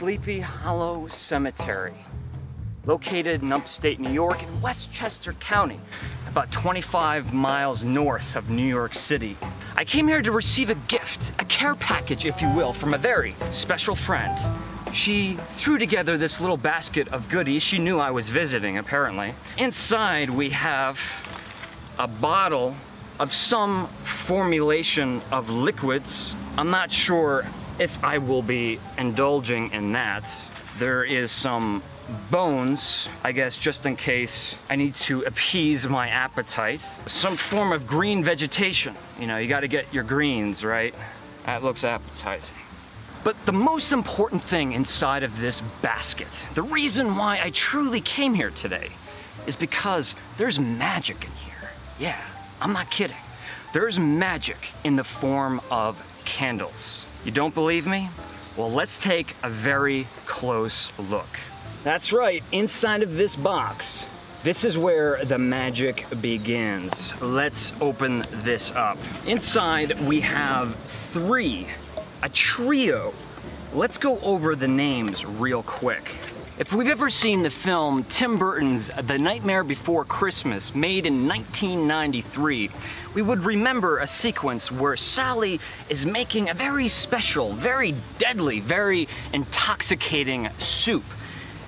Sleepy Hollow Cemetery, located in upstate New York in Westchester County, about 25 miles north of New York City. I came here to receive a gift, a care package, if you will, from a very special friend. She threw together this little basket of goodies. She knew I was visiting, apparently. Inside we have a bottle of some formulation of liquids. I'm not sure if I will be indulging in that. There is some bones, I guess, just in case I need to appease my appetite. Some form of green vegetation. You know, you gotta get your greens, right? That looks appetizing. But the most important thing inside of this basket, the reason why I truly came here today, is because there's magic in here. Yeah, I'm not kidding. There's magic in the form of candles. You don't believe me? Well, let's take a very close look. That's right, inside of this box, this is where the magic begins. Let's open this up. Inside we have a trio. Let's go over the names real quick. If we've ever seen the film Tim Burton's The Nightmare Before Christmas, made in 1993, we would remember a sequence where Sally is making a very special, very deadly, very intoxicating soup.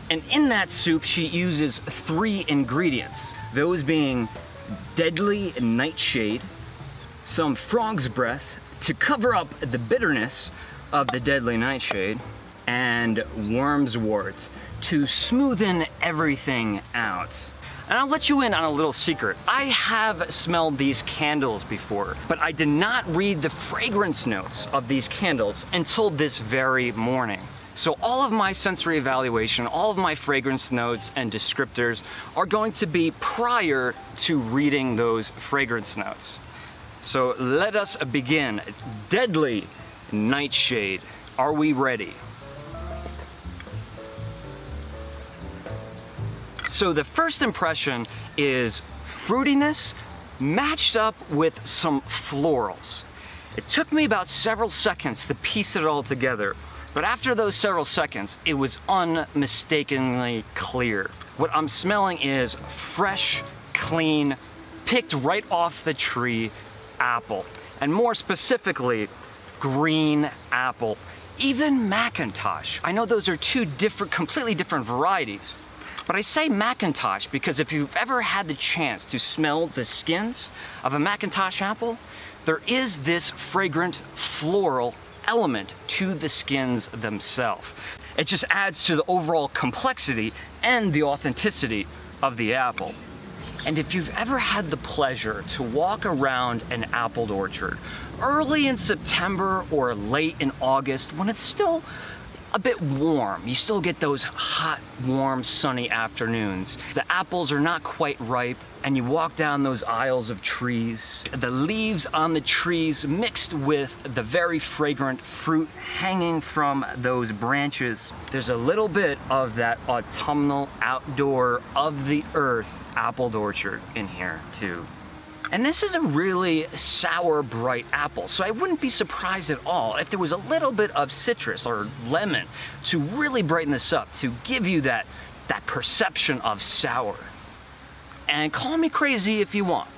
And in that soup, she uses 3 ingredients. Those being deadly nightshade, some frog's breath to cover up the bitterness of the deadly nightshade, and worm's wort to smoothen everything out. And I'll let you in on a little secret. I have smelled these candles before, but I did not read the fragrance notes of these candles until this very morning. So all of my sensory evaluation, all of my fragrance notes and descriptors are going to be prior to reading those fragrance notes. So let us begin. Deadly nightshade. Are we ready? So the first impression is fruitiness matched up with some florals. It took me about several seconds to piece it all together, but after those several seconds, it was unmistakably clear. What I'm smelling is fresh, clean, picked right off the tree apple, and more specifically, green apple. Even Macintosh. I know those are two completely different varieties. But I say Macintosh because if you've ever had the chance to smell the skins of a Macintosh apple, there is this fragrant floral element to the skins themselves. It just adds to the overall complexity and the authenticity of the apple. And if you've ever had the pleasure to walk around an apple orchard early in September or late in August when it's still a bit warm, you still get those hot, warm, sunny afternoons. The apples are not quite ripe, and you walk down those aisles of trees. The leaves on the trees mixed with the very fragrant fruit hanging from those branches. There's a little bit of that autumnal, outdoor, of the earth apple orchard in here too. And this is a really sour, bright apple, so I wouldn't be surprised at all if there was a little bit of citrus or lemon to really brighten this up, to give you that perception of sour. And call me crazy if you want.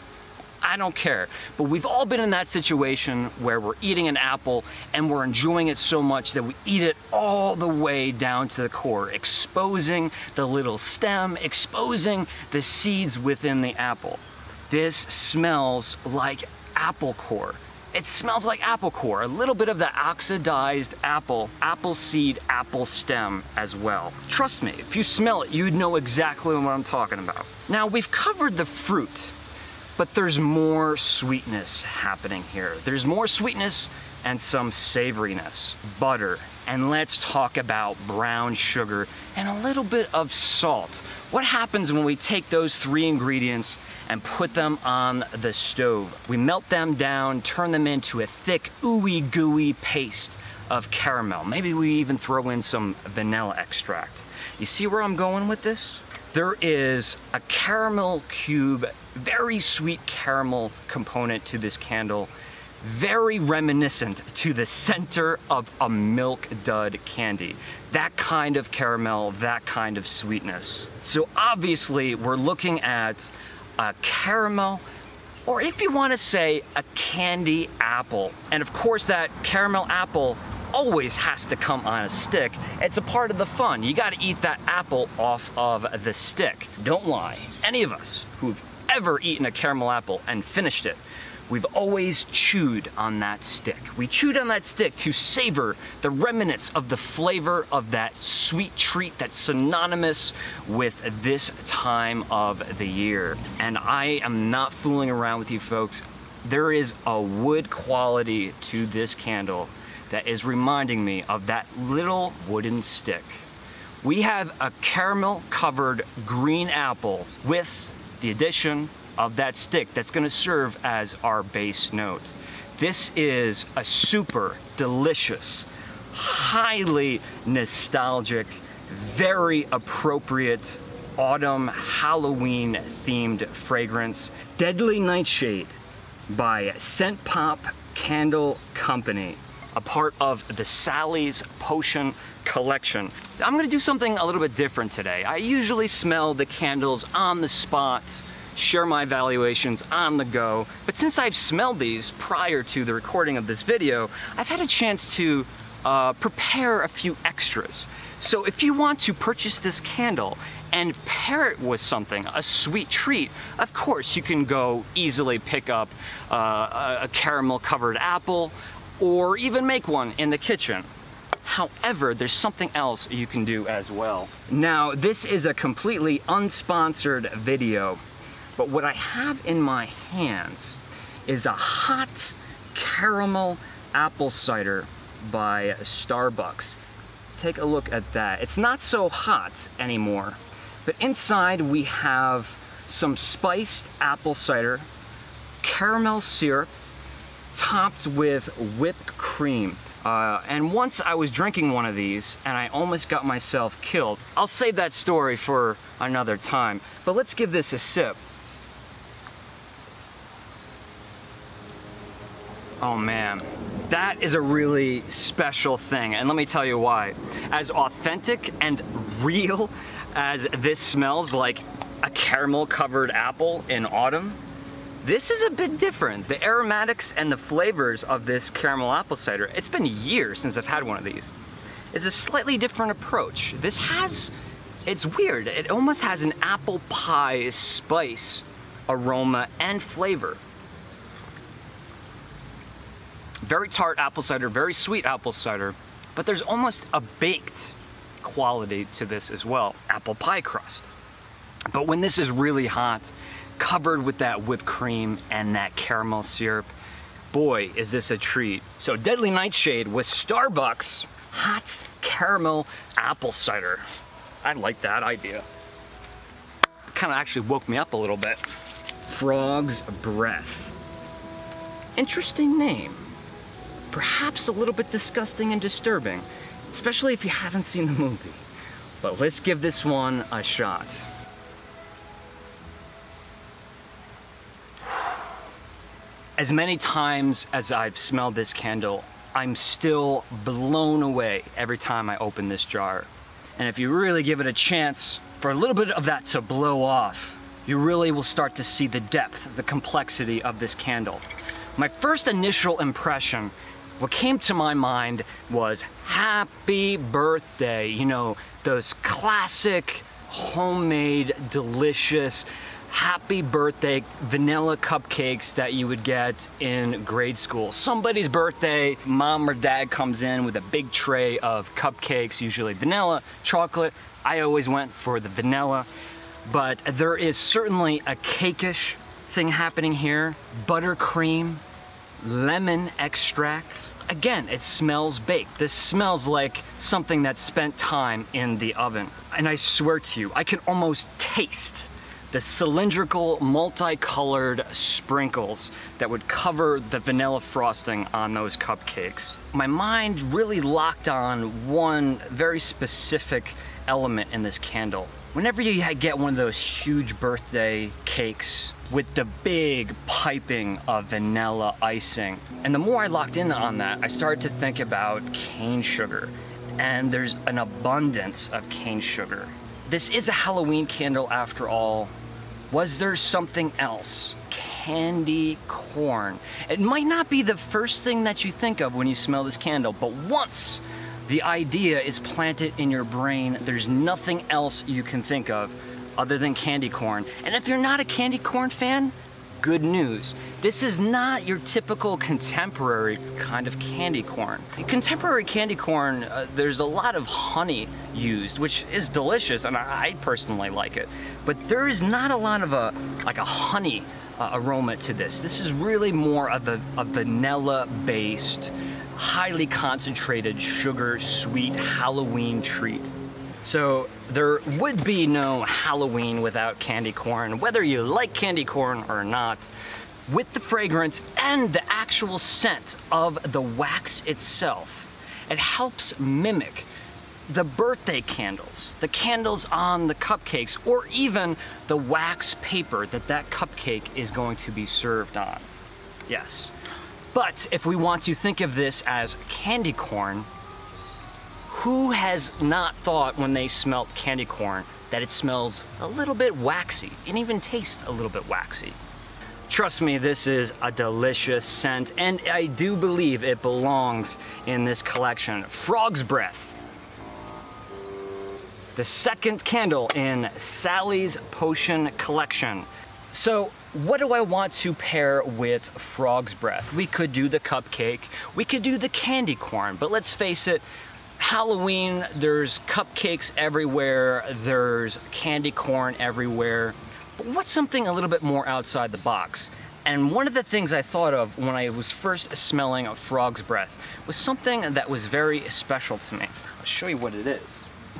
I don't care. But we've all been in that situation where we're eating an apple and we're enjoying it so much that we eat it all the way down to the core, exposing the little stem, exposing the seeds within the apple. This smells like apple core. It smells like apple core, a little bit of the oxidized apple seed, apple stem as well. Trust me, if you smell it, you'd know exactly what I'm talking about. Now, we've covered the fruit, but there's more sweetness happening here. There's more sweetness and some savoriness, butter, and let's talk about brown sugar and a little bit of salt. What happens when we take those 3 ingredients and put them on the stove? We melt them down, turn them into a thick, ooey gooey paste of caramel. Maybe we even throw in some vanilla extract. You see where I'm going with this? There is a caramel cube, very sweet caramel component to this candle, very reminiscent to the center of a Milk Dud candy. That kind of caramel, that kind of sweetness. So obviously we're looking at a caramel, or if you want to say a candy apple. And of course that caramel apple always has to come on a stick. It's a part of the fun. You got to eat that apple off of the stick. Don't lie. Any of us who've ever eaten a caramel apple and finished it, we've always chewed on that stick. We chewed on that stick to savor the remnants of the flavor of that sweet treat that's synonymous with this time of the year. And I am not fooling around with you folks. There is a wood quality to this candle that is reminding me of that little wooden stick. We have a caramel covered green apple with the addition of that stick that's gonna serve as our base note. This is a super delicious, highly nostalgic, very appropriate autumn Halloween themed fragrance. Deadly Nightshade by Scent Pop Candle Company, a part of the Sally's Potion collection. I'm gonna do something a little bit different today. I usually smell the candles on the spot, share my evaluations on the go, but since I've smelled these prior to the recording of this video, I've had a chance to prepare a few extras. So if you want to purchase this candle and pair it with something, a sweet treat, of course you can go easily pick up a caramel covered apple, or even make one in the kitchen. However, there's something else you can do as well. Now, this is a completely unsponsored video, but what I have in my hands is a hot caramel apple cider by Starbucks. Take a look at that. It's not so hot anymore, but inside we have some spiced apple cider, caramel syrup, topped with whipped cream. And once I was drinking one of these and I almost got myself killed. I'll save that story for another time, but let's give this a sip. Oh man, that is a really special thing, and let me tell you why. As authentic and real as this smells, like a caramel covered apple in autumn, this is a bit different. The aromatics and the flavors of this caramel apple cider, it's been years since I've had one of these. It's a slightly different approach. It's weird. It almost has an apple pie spice, aroma, and flavor. Very tart apple cider, very sweet apple cider, but there's almost a baked quality to this as well. Apple pie crust. But when this is really hot, covered with that whipped cream and that caramel syrup, boy, is this a treat. So Deadly Nightshade with Starbucks hot caramel apple cider. I like that idea. It kind of actually woke me up a little bit. Frog's Breath. Interesting name. Perhaps a little bit disgusting and disturbing, especially if you haven't seen the movie. But let's give this one a shot. As many times as I've smelled this candle, I'm still blown away every time I open this jar. And if you really give it a chance for a little bit of that to blow off, you really will start to see the depth, the complexity of this candle. My first initial impression, what came to my mind was happy birthday. You know, those classic, homemade, delicious, happy birthday vanilla cupcakes that you would get in grade school. Somebody's birthday, mom or dad comes in with a big tray of cupcakes, usually vanilla, chocolate. I always went for the vanilla, but there is certainly a cakeish thing happening here. Buttercream, lemon extract. Again, it smells baked. This smells like something that spent time in the oven. And I swear to you, I can almost taste the cylindrical, multicolored sprinkles that would cover the vanilla frosting on those cupcakes. My mind really locked on one very specific element in this candle. Whenever you get one of those huge birthday cakes, with the big piping of vanilla icing. And the more I locked in on that, I started to think about cane sugar. And there's an abundance of cane sugar. This is a Halloween candle after all. Was there something else? Candy corn. It might not be the first thing that you think of when you smell this candle, but once the idea is planted in your brain, there's nothing else you can think of other than candy corn. And if you're not a candy corn fan, good news. This is not your typical contemporary kind of candy corn. Contemporary candy corn, there's a lot of honey used, which is delicious, and I personally like it. But there is not a lot of a honey aroma to this. This is really more of a vanilla-based, highly concentrated, sugar-sweet Halloween treat. So there would be no Halloween without candy corn, whether you like candy corn or not. With the fragrance and the actual scent of the wax itself, it helps mimic the birthday candles, the candles on the cupcakes, or even the wax paper that cupcake is going to be served on. Yes. But if we want to think of this as candy corn, who has not thought when they smelt candy corn that it smells a little bit waxy and even tastes a little bit waxy? Trust me, this is a delicious scent, and I do believe it belongs in this collection. Frog's Breath, the second candle in Sally's Potion collection. So what do I want to pair with Frog's Breath? We could do the cupcake, we could do the candy corn, but let's face it, Halloween, there's cupcakes everywhere, there's candy corn everywhere. But what's something a little bit more outside the box? And one of the things I thought of when I was first smelling of Frog's Breath was something that was very special to me. I'll show you what it is.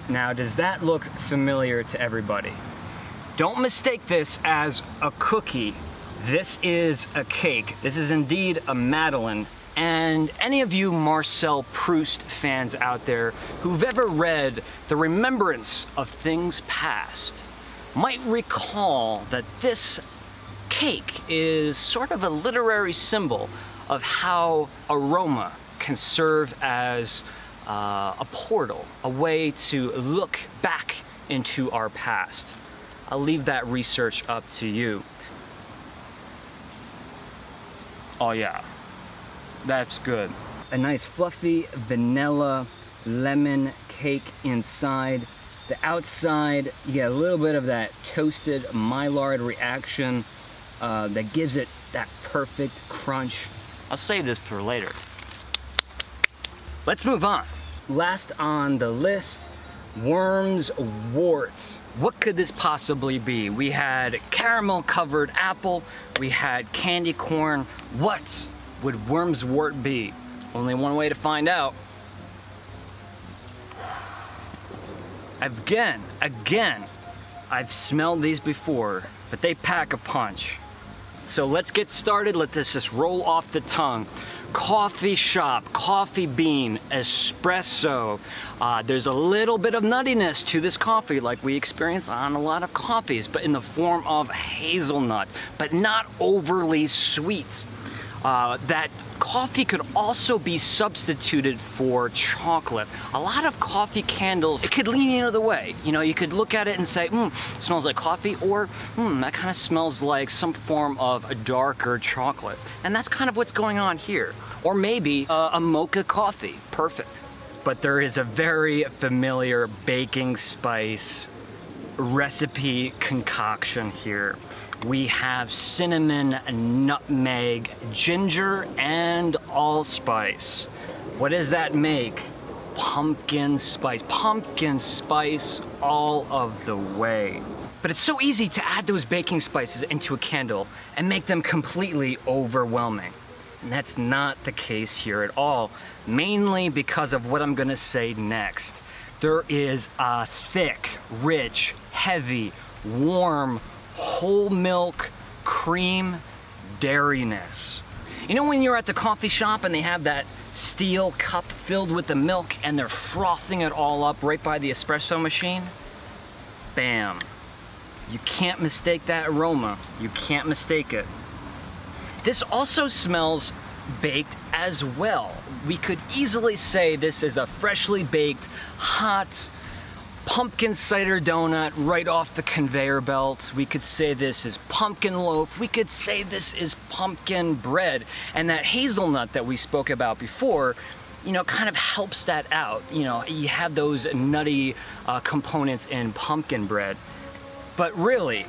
Now, does that look familiar to everybody? Don't mistake this as a cookie. This is a cake. This is indeed a Madeleine. And any of you Marcel Proust fans out there who've ever read The Remembrance of Things Past might recall that this cake is sort of a literary symbol of how aroma can serve as a portal, a way to look back into our past. I'll leave that research up to you. Oh yeah. That's good. A nice fluffy vanilla lemon cake inside. The outside, you get a little bit of that toasted Maillard reaction that gives it that perfect crunch. I'll save this for later. Let's move on. Last on the list, Worm's Wart. What could this possibly be? We had caramel covered apple, we had candy corn. What would Worm's Wart be? Only one way to find out. Again, I've smelled these before, but they pack a punch. So let's get started. Let this just roll off the tongue. Coffee shop, coffee bean, espresso. There's a little bit of nuttiness to this coffee like we experience on a lot of coffees, but in the form of hazelnut, but not overly sweet. That coffee could also be substituted for chocolate. A lot of coffee candles, it could lean the other way. You know, you could look at it and say, it smells like coffee, or that kind of smells like some form of a darker chocolate. And that's kind of what's going on here. Or maybe a mocha coffee, perfect. But there is a very familiar baking spice recipe concoction here. We have cinnamon, nutmeg, ginger, and allspice. What does that make? Pumpkin spice. Pumpkin spice all of the way. But it's so easy to add those baking spices into a candle and make them completely overwhelming. And that's not the case here at all, mainly because of what I'm gonna say next. There is a thick, rich, heavy, warm, whole milk cream dairiness. You know when you're at the coffee shop and they have that steel cup filled with the milk and they're frothing it all up right by the espresso machine? Bam. You can't mistake that aroma. You can't mistake it. This also smells baked as well. We could easily say this is a freshly baked, hot pumpkin cider donut right off the conveyor belt. We could say this is pumpkin loaf. We could say this is pumpkin bread. And that hazelnut that we spoke about before, you know, kind of helps that out. You know, you have those nutty components in pumpkin bread. But really,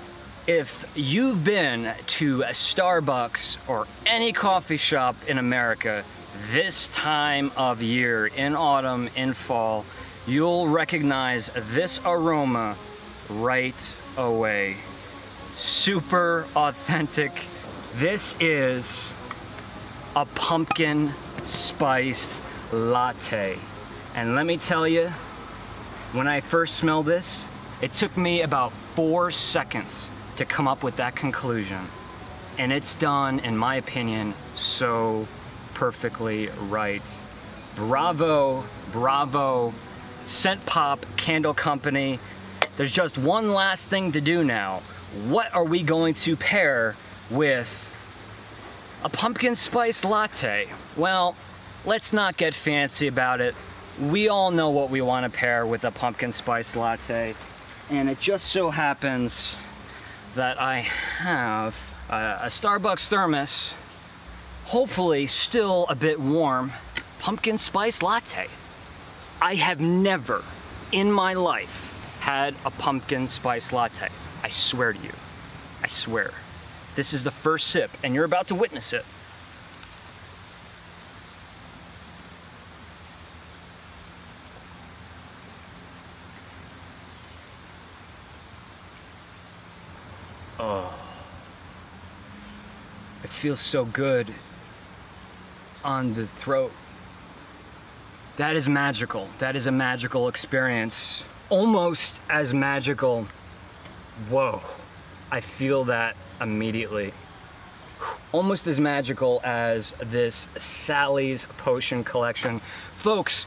if you've been to a Starbucks or any coffee shop in America this time of year, in autumn, in fall, you'll recognize this aroma right away. Super authentic. This is a pumpkin spiced latte. And let me tell you, when I first smelled this, it took me about 4 seconds to come up with that conclusion. And it's done, in my opinion, so perfectly right. Bravo, bravo, Scent Pop Candle Company. There's just one last thing to do now. What are we going to pair with a pumpkin spice latte? Well, let's not get fancy about it. We all know what we want to pair with a pumpkin spice latte. And it just so happens that I have a Starbucks thermos, hopefully still a bit warm, pumpkin spice latte. I have never in my life had a pumpkin spice latte. I swear to you. I swear. This is the first sip, and you're about to witness it. Oh. It feels so good on the throat. That is magical. That is a magical experience. Almost as magical. Whoa. I feel that immediately. Almost as magical as this Sally's Potion collection. Folks,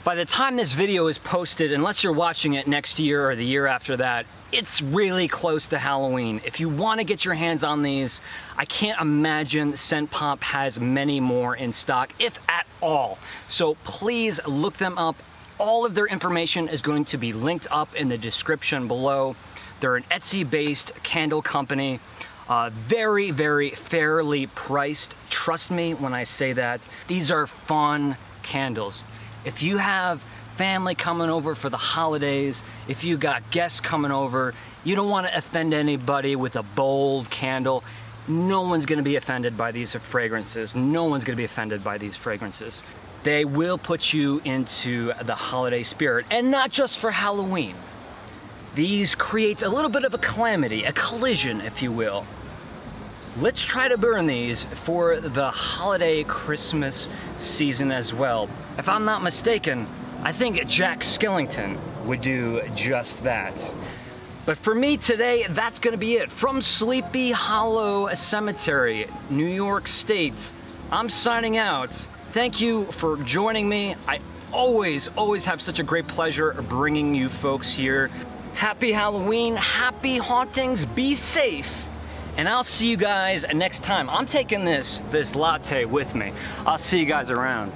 by the time this video is posted, unless you're watching it next year or the year after that, it's really close to Halloween. If you want to get your hands on these, I can't imagine Scent Pop has many more in stock, if at all. So please look them up. All of their information is going to be linked up in the description below. They're an Etsy-based candle company. Very, very fairly priced. Trust me when I say that. These are fun candles. If you have family coming over for the holidays, if you got guests coming over, you don't want to offend anybody with a bold candle. No one's going to be offended by these fragrances. No one's going to be offended by these fragrances. They will put you into the holiday spirit, and not just for Halloween. These create a little bit of a calamity, a collision, if you will. Let's try to burn these for the holiday Christmas season as well. If I'm not mistaken, I think Jack Skellington would do just that. But for me today, that's gonna be it. From Sleepy Hollow Cemetery, New York State, I'm signing out. Thank you for joining me. I always have such a great pleasure bringing you folks here. Happy Halloween, happy hauntings, be safe. And I'll see you guys next time. I'm taking this latte with me. I'll see you guys around.